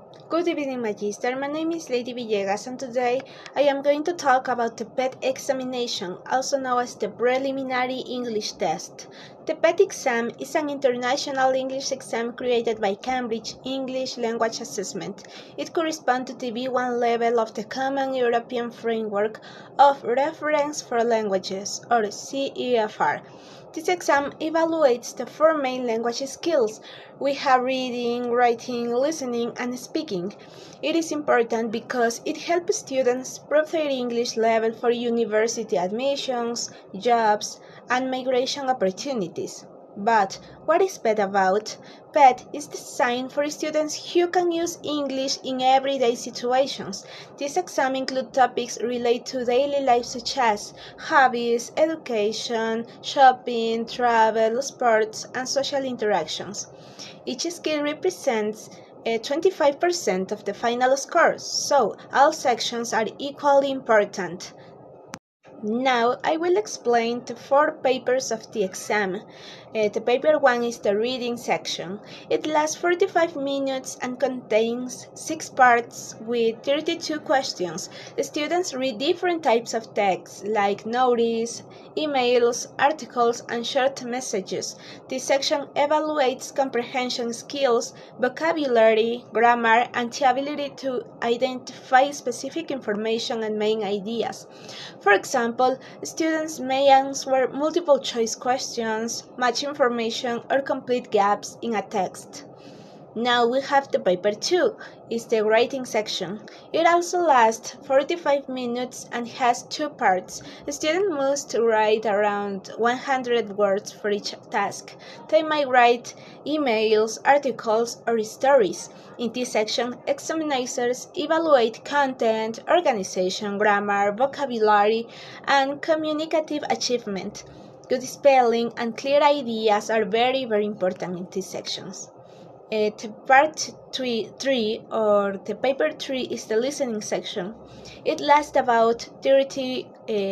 Good evening, Magister. My name is Lady Villegas, and today I am going to talk about the PET examination, also known as the Preliminary English Test. The PET exam is an international English exam created by Cambridge English Language Assessment. It corresponds to the B1 level of the Common European Framework of Reference for Languages, or CEFR. This exam evaluates the four main language skills. We have reading, writing, listening, and speaking. It is important because it helps students prove their English level for university admissions, jobs, and migration opportunities. But what is PET about? PET is designed for students who can use English in everyday situations. This exam includes topics related to daily life such as hobbies, education, shopping, travel, sports, and social interactions. Each skill represents 25% of the final score, so all sections are equally important. Now I will explain the four papers of the exam. The paper 1 is the reading section. It lasts 45 minutes and contains 6 parts with 32 questions. The students read different types of text like notice, emails, articles, and short messages. This section evaluates comprehension skills, vocabulary, grammar, and the ability to identify specific information and main ideas. For example, students may answer multiple choice questions, match information, or complete gaps in a text. Now we have the paper 2, is the writing section. It also lasts 45 minutes and has 2 parts. The student must write around 100 words for each task. They might write emails, articles, or stories. In this section, examiners evaluate content, organization, grammar, vocabulary, and communicative achievement. Good spelling and clear ideas are very important in these sections. The part 3 or the paper 3 is the listening section. It lasts about 30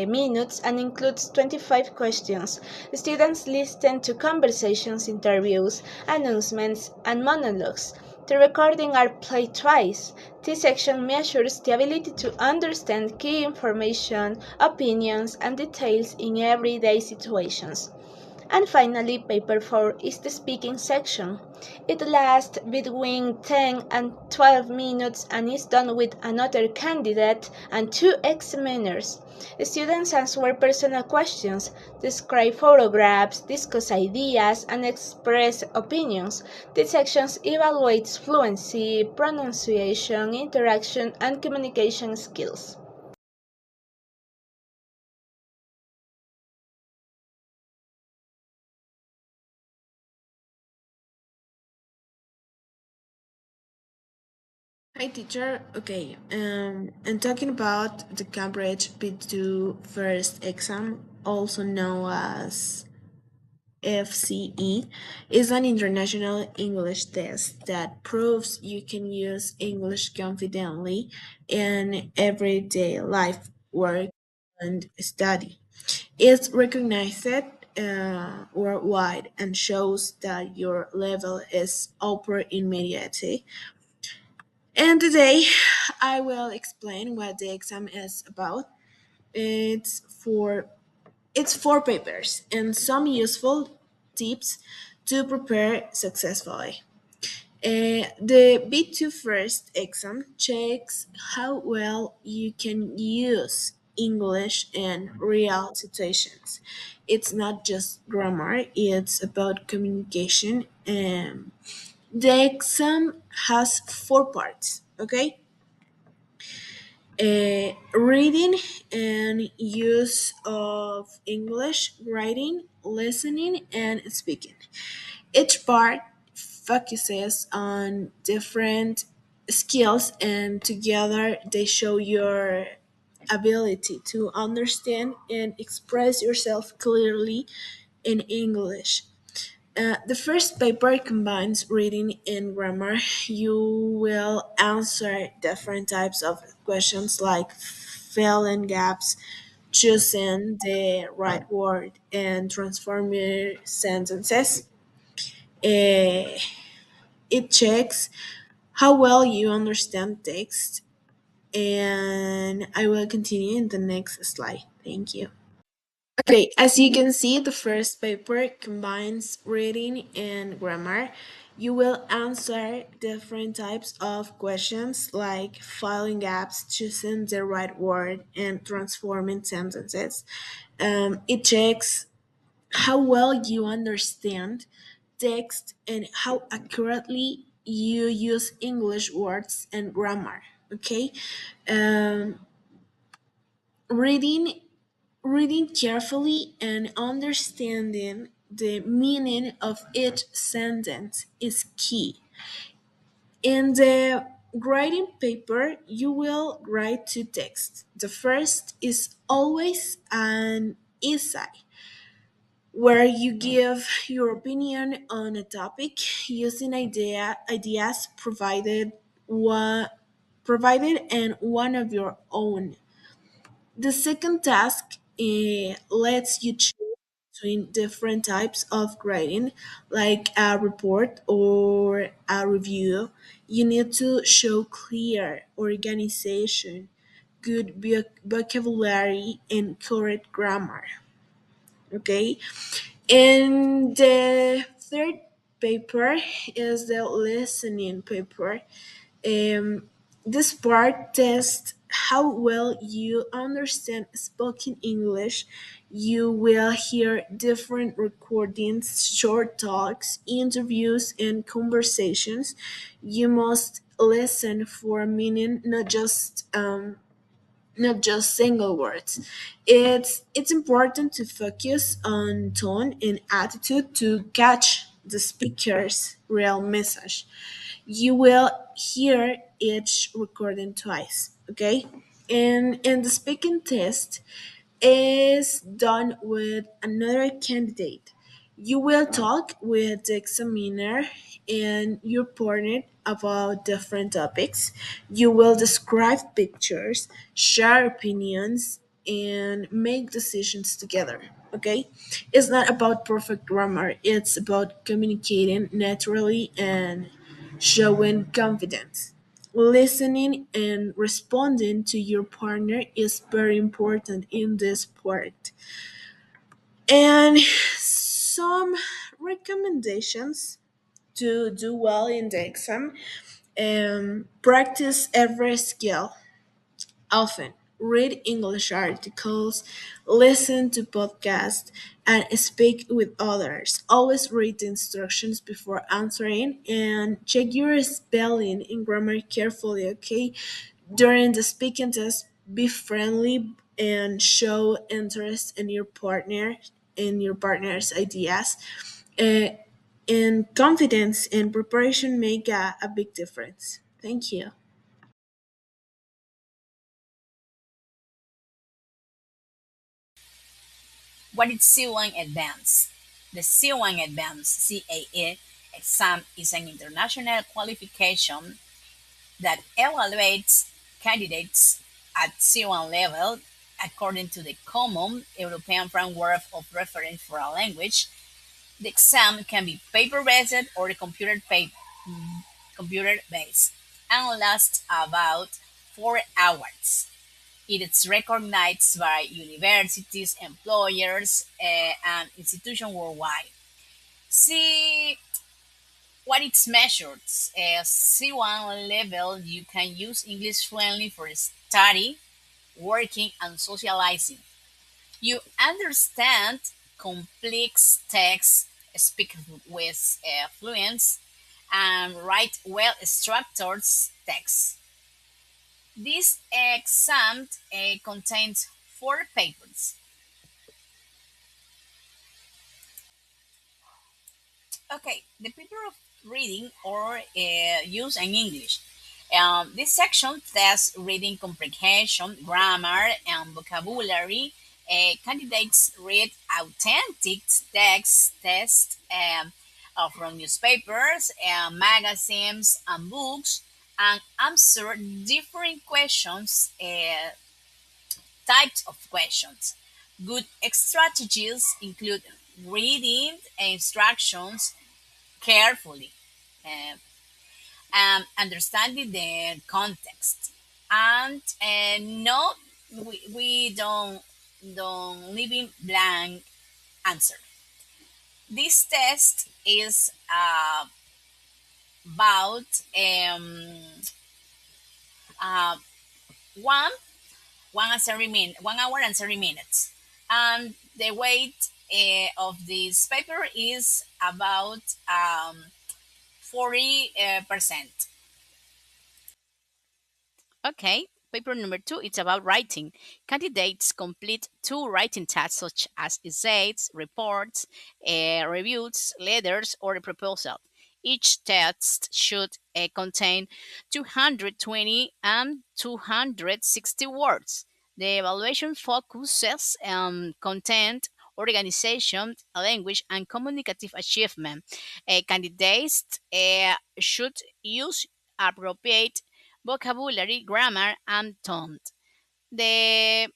minutes and includes 25 questions. The students listen to conversations, interviews, announcements, and monologues. The recordings are played twice. This section measures the ability to understand key information, opinions, and details in everyday situations. And finally, paper 4 is the speaking section. It lasts between 10 and 12 minutes and is done with another candidate and 2 examiners. Students answer personal questions, describe photographs, discuss ideas, and express opinions. This section evaluates fluency, pronunciation, interaction, and communication skills. Hi, teacher. Okay, and talking about the Cambridge B2 first exam, also known as FCE, is an international English test that proves you can use English confidently in everyday life, work, and study. It's recognized worldwide and shows that your level is upper immediately. And today I will explain what the exam is about. It's for it's four papers and some useful tips to prepare successfully. The B2 first exam checks how well you can use English in real situations. It's not just grammar, it's about communication. And the exam has four parts, okay? Reading and use of English, writing, listening, and speaking. Each part focuses on different skills, and together they show your ability to understand and express yourself clearly in English. The first paper combines reading and grammar. You will answer different types of questions like filling gaps, choosing the right word, and transforming sentences. Uh, it checks how well you understand text, and I will continue in the next slide. Thank you. Okay, as you can see, the first paper combines reading and grammar. You will answer different types of questions like filling gaps, choosing the right word, and transforming sentences. It checks how well you understand text and how accurately you use English words and grammar. Okay, um, reading reading carefully and understanding the meaning of each sentence is key. In the writing paper, you will write two texts. The first is always an essay, where you give your opinion on a topic using ideas provided and one of your own. The second task lets you choose between different types of grading, like a report or a review. You need to show clear organization, good vocabulary, and correct grammar. Okay, and the third paper is the listening paper. um, this part tests how well you understand spoken English. You will hear different recordings, short talks, interviews, and conversations. You must listen for meaning, not just single words. It's important to focus on tone and attitude to catch the speaker's real message. You will hear each recording twice, okay? And the speaking test is done with another candidate. You will talk with the examiner and your partner about different topics. You will describe pictures, share opinions, and make decisions together. Okay? It's not about perfect grammar, it's about communicating naturally and showing confidence. Listening and responding to your partner is very important in this part. And some recommendations to do well in the exam: practice every skill often. Read English articles, listen to podcasts, and speak with others. Always read the instructions before answering and check your spelling and grammar carefully, okay? During the speaking test, be friendly and show interest in your partner's ideas. Uh, and confidence and preparation make a big difference. Thank you. What is C1 Advance? The C1 Advance CAE exam is an international qualification that evaluates candidates at C1 level according to the Common European Framework of Reference for a Language. The exam can be paper-based or computer-based and lasts about 4 hours. It is recognized by universities, employers, and institutions worldwide. See what it's measured. C1 level, you can use English fluently for study, working, and socializing. You understand complex text, speak with fluence, and write well structured text. This exam contains 4 papers. Okay, the paper of reading or use in English. This section tests reading comprehension, grammar, and vocabulary. Candidates read authentic text from newspapers, magazines, and books, and answer different types of questions. Good strategies include reading instructions carefully, uh, understanding the context, and no, we don't leaving blank answer. This test is about uh, one 1 hour and 30 minutes, and the weight of this paper is about 40%. Okay, paper number two, it's about writing. Candidates complete two writing tasks such as essays, reports, reviews, letters, or a proposal. Each test should contain 220 and 260 words. The evaluation focuses on content, organization, language, and communicative achievement. Candidates should use appropriate vocabulary, grammar, and tone. The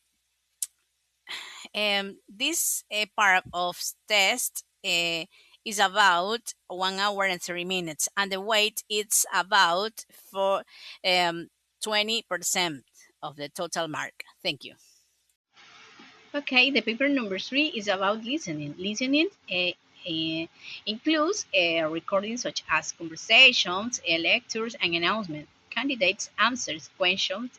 this part of test is about 1 hour and 30 minutes, and the weight is about for 20% of the total mark. Thank you. Okay, the paper number three is about listening. Listening includes recordings such as conversations, lectures, and announcements. Candidates answer questions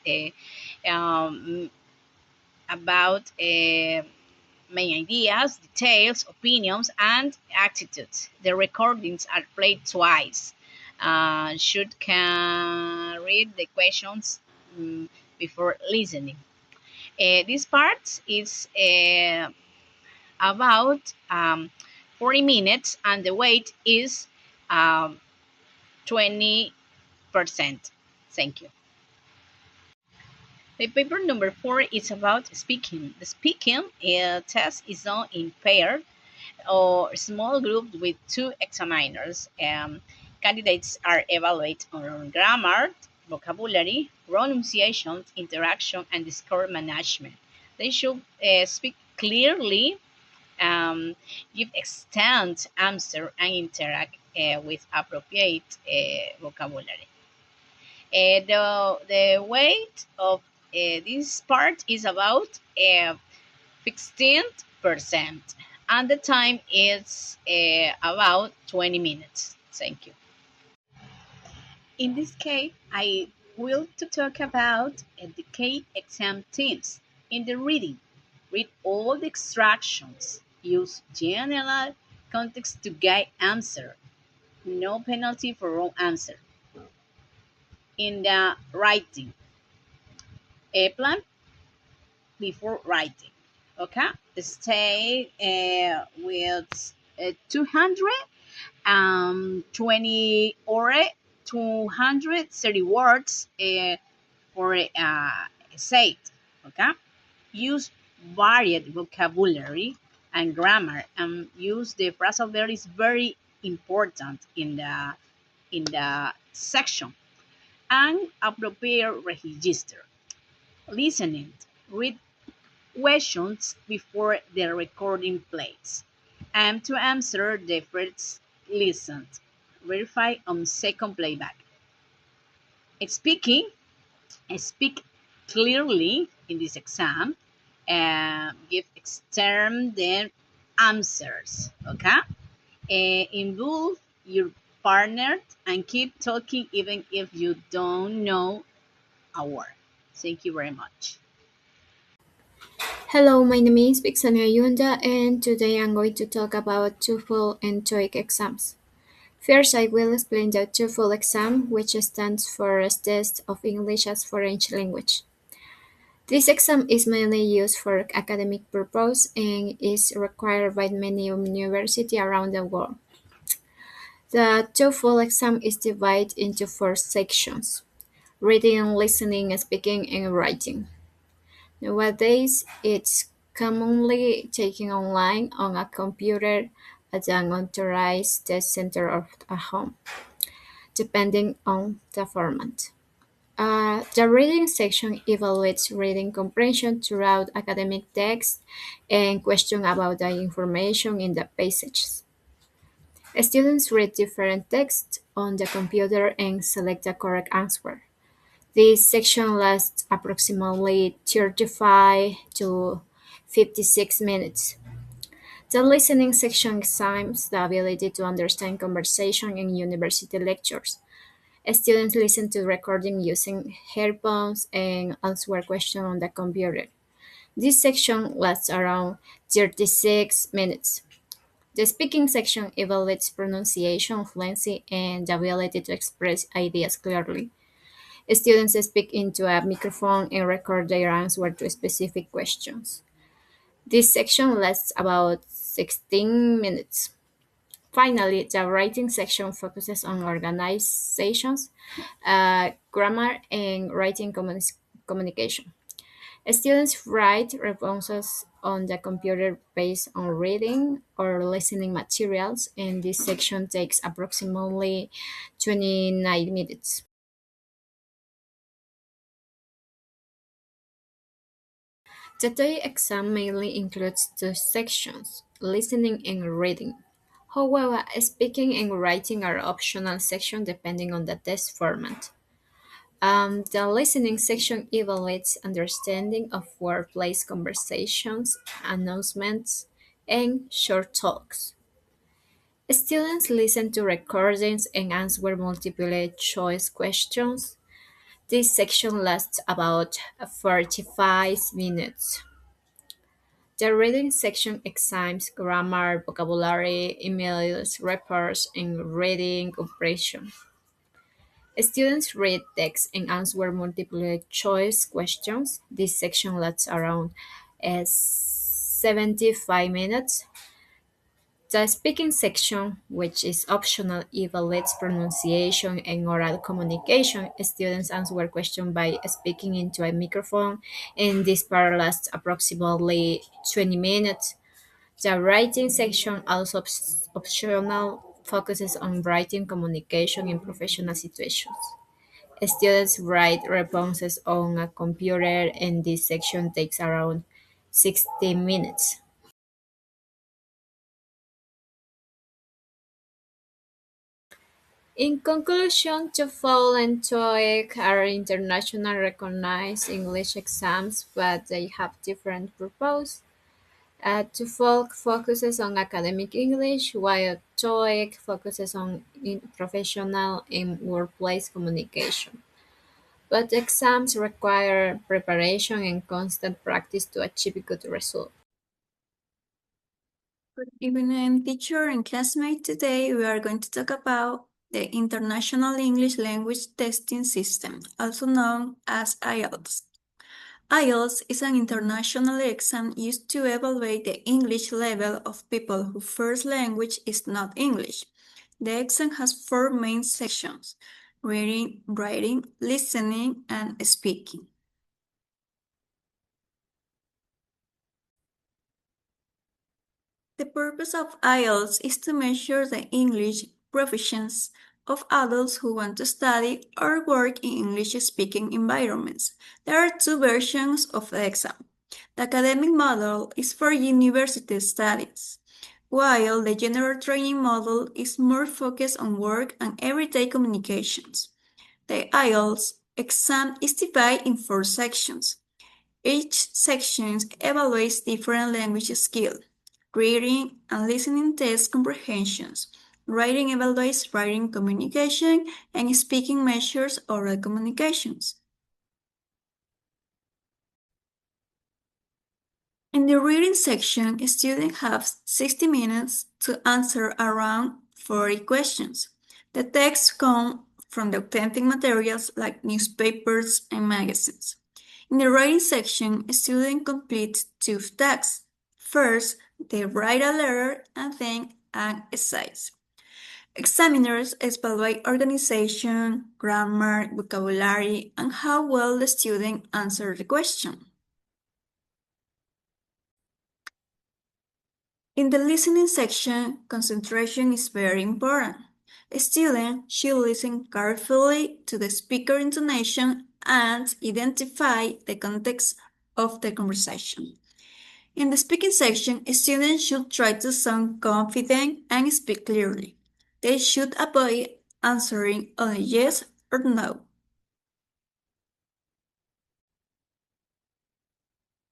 about main ideas, details, opinions, and attitudes. The recordings are played twice. Should can read the questions before listening. This part is about 40 minutes, and the weight is 20%. Thank you. The paper number four is about speaking. The speaking test is done in pair or small group with two examiners. Candidates are evaluated on grammar, vocabulary, pronunciation, interaction, and discourse management. They should speak clearly, give extent answer, and interact with appropriate vocabulary. The weight of this part is about 15%, and the time is about 20 minutes. Thank you. In this case, I will to talk about the K exam themes. In the reading, read all the instructions. Use general context to guide answer. No penalty for wrong answer. In the writing, a plan before writing. Okay, stay with 220 or 230 words for essay. Okay, use varied vocabulary and grammar, and use the phrasal verb is very important in the section, and appropriate register. Listening, read questions before the recording plays, and to answer the first listen, verify on second playback. Speaking, speak clearly in this exam, and give extern the answers. Okay, involve your partner and keep talking even if you don't know a word. Thank you very much. Hello, my name is Vixania Yunda, and today I'm going to talk about TOEFL and TOEIC exams. First, I will explain the TOEFL exam, which stands for Test of English as Foreign Language. This exam is mainly used for academic purpose and is required by many universities around the world. The TOEFL exam is divided into four sections: reading, listening, speaking, and writing. Nowadays, it's commonly taken online on a computer at an authorized test center or at home, depending on the format. The reading section evaluates reading comprehension throughout academic text and questions about the information in the passages. Students read different texts on the computer and select the correct answer. This section lasts approximately 35 to 56 minutes. The listening section examines the ability to understand conversation in university lectures. Students listen to recording using headphones and answer questions on the computer. This section lasts around 36 minutes. The speaking section evaluates pronunciation, fluency, and the ability to express ideas clearly. Students speak into a microphone and record their answer to specific questions. This section lasts about 16 minutes. Finally, the writing section focuses on organizations, grammar, and writing communication. Students write responses on the computer based on reading or listening materials, and this section takes approximately 29 minutes. The TOEIC exam mainly includes two sections, listening and reading. However, speaking and writing are optional sections depending on the test format. The listening section evaluates understanding of workplace conversations, announcements, and short talks. Students listen to recordings and answer multiple choice questions. This section lasts about 45 minutes. The reading section examines grammar, vocabulary, emails, reports, and reading comprehension. Students read text and answer multiple choice questions. This section lasts around 75 minutes. The speaking section, which is optional, evaluates pronunciation and oral communication. Students answer questions by speaking into a microphone, and this part lasts approximately 20 minutes. The writing section, also optional, focuses on writing communication in professional situations. Students write responses on a computer, and this section takes around 60 minutes. In conclusion, TOEFL and TOEIC are internationally recognized English exams, but they have different purposes. TOEFL focuses on academic English, while TOEIC focuses on professional and workplace communication. But exams require preparation and constant practice to achieve good results. Good evening, teacher and classmates. Today we are going to talk about the International English Language Testing System, also known as IELTS. IELTS is an international exam used to evaluate the English level of people whose first language is not English. The exam has four main sections: reading, writing, listening, and speaking. The purpose of IELTS is to measure the English proficiency of adults who want to study or work in English-speaking environments. There are two versions of the exam. The academic model is for university studies, while the general training model is more focused on work and everyday communications. The IELTS exam is divided in four sections. Each section evaluates different language skills. Reading and listening test comprehensions. Writing evaluates writing communication, and speaking measures oral communications. In the reading section, students have 60 minutes to answer around 40 questions. The texts come from the authentic materials like newspapers and magazines. In the writing section, students complete two tasks. First, they write a letter and then an essay. Examiners evaluate organization, grammar, vocabulary, and how well the student answered the question. In the listening section, concentration is very important. A student should listen carefully to the speaker intonation and identify the context of the conversation. In the speaking section, students should try to sound confident and speak clearly. They should avoid answering only yes or no.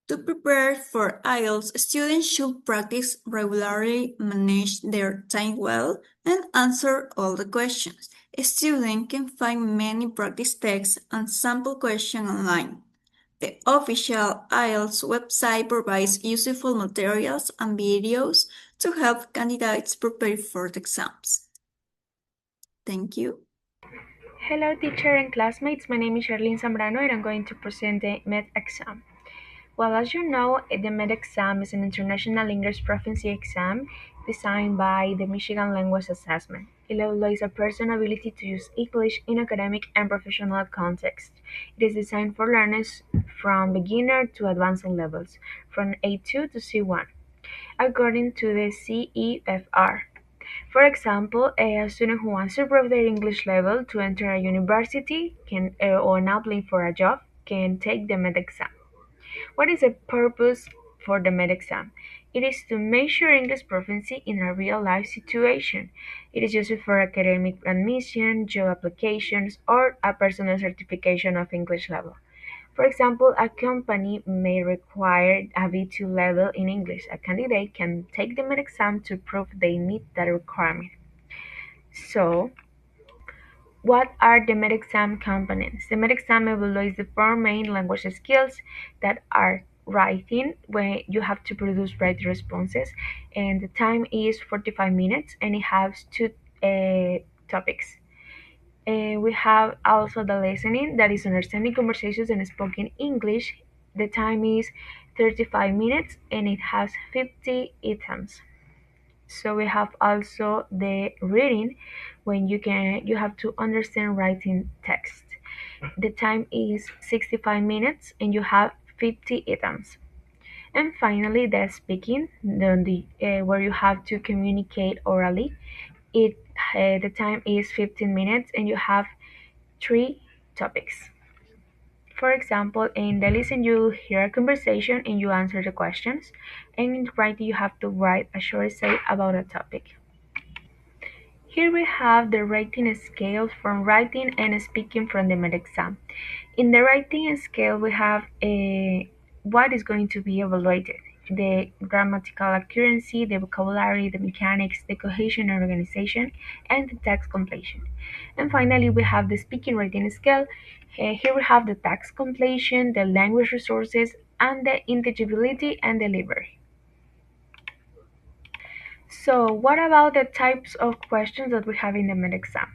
To prepare for IELTS, students should practice regularly, manage their time well, and answer all the questions. A student can find many practice texts and sample questions online. The official IELTS website provides useful materials and videos to help candidates prepare for the exams. Thank you. Hello teacher and classmates, my name is Charlene Zambrano and I'm going to present the MED exam. Well, as you know, the MED exam is an international English proficiency exam designed by the Michigan Language Assessment. It evaluates a person's ability to use English in academic and professional contexts. It is designed for learners from beginner to advanced levels, from A2 to C1, according to the CEFR. For example, a student who wants to improve their English level to enter a university or now applying for a job can take the MED exam. What is the purpose for the MED exam? It is to measure English proficiency in a real-life situation. It is used for academic admission, job applications, or a personal certification of English level. For example, a company may require a B2 level in English. A candidate can take the MED exam to prove they meet that requirement. So, what are the MED exam components? The MED exam evaluates the four main language skills that are writing, where you have to produce writing responses, and the time is 45 minutes, and it has two topics. We have also the listening, that is understanding conversations and spoken English. The time is 35 minutes, and it has 50 items. So we have also the reading, when you have to understand writing text. The time is 65 minutes and you have 50 items. And finally, the speaking, where you have to communicate orally. The time is 15 minutes and you have three topics. For example, in the listen you hear a conversation and you answer the questions, and in writing you have to write a short essay about a topic. Here we have the rating scales from writing and speaking from the MED exam. In the writing scale, we have what is going to be evaluated: the grammatical accuracy, the vocabulary, the mechanics, the cohesion and organization, and the text completion. And finally, we have the speaking writing scale. Here we have the text completion, the language resources, and the intelligibility and delivery. So what about the types of questions that we have in the MED exam?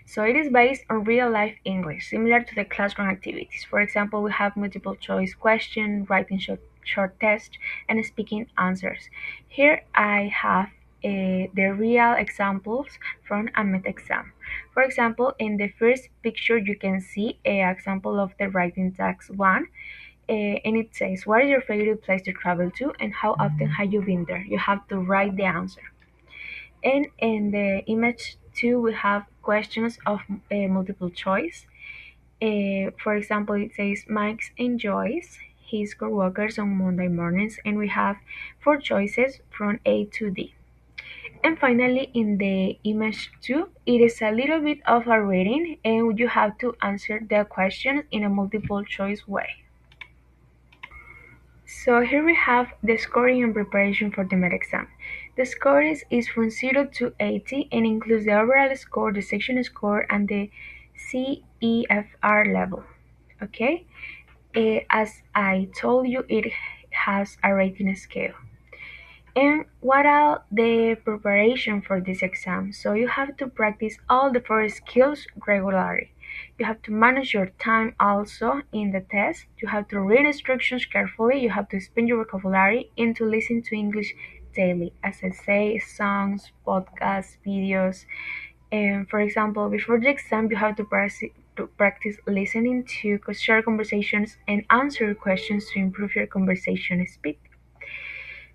So it is based on real-life English, similar to the classroom activities. For example, we have multiple choice question, writing short test, and speaking answers. Here I have the real examples from a MED exam. For example, in the first picture you can see an example of the writing task 1. And it says, what is your favorite place to travel to and how often have you been there? You have to write the answer. And in the image 2, we have questions of multiple choice. For example, it says Mike enjoys his coworkers on Monday mornings, and we have 4 choices from A to D. And finally, in the image 2, it is a little bit of a reading, and you have to answer the question in a multiple choice way. So here we have the scoring and preparation for the MED exam. The score is from 0 to 80 and includes the overall score, the section score, and the CEFR level. Okay? As I told you, it has a rating scale. And what are the preparation for this exam? So you have to practice all the 4 skills regularly. You have to manage your time also in the test. You have to read instructions carefully. You have to expand your vocabulary and to listen to English daily. As I say, songs, podcasts, videos. And for example, before the exam, you have to practice listening to share conversations and answer questions to improve your conversation speed.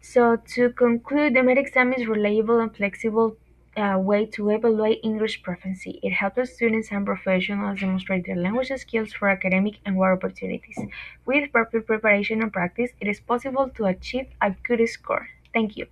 So to conclude, the MED exam is reliable and flexible way to evaluate English proficiency. It helps students and professionals demonstrate their language skills for academic and work opportunities. With proper preparation and practice, it is possible to achieve a good score. Thank you.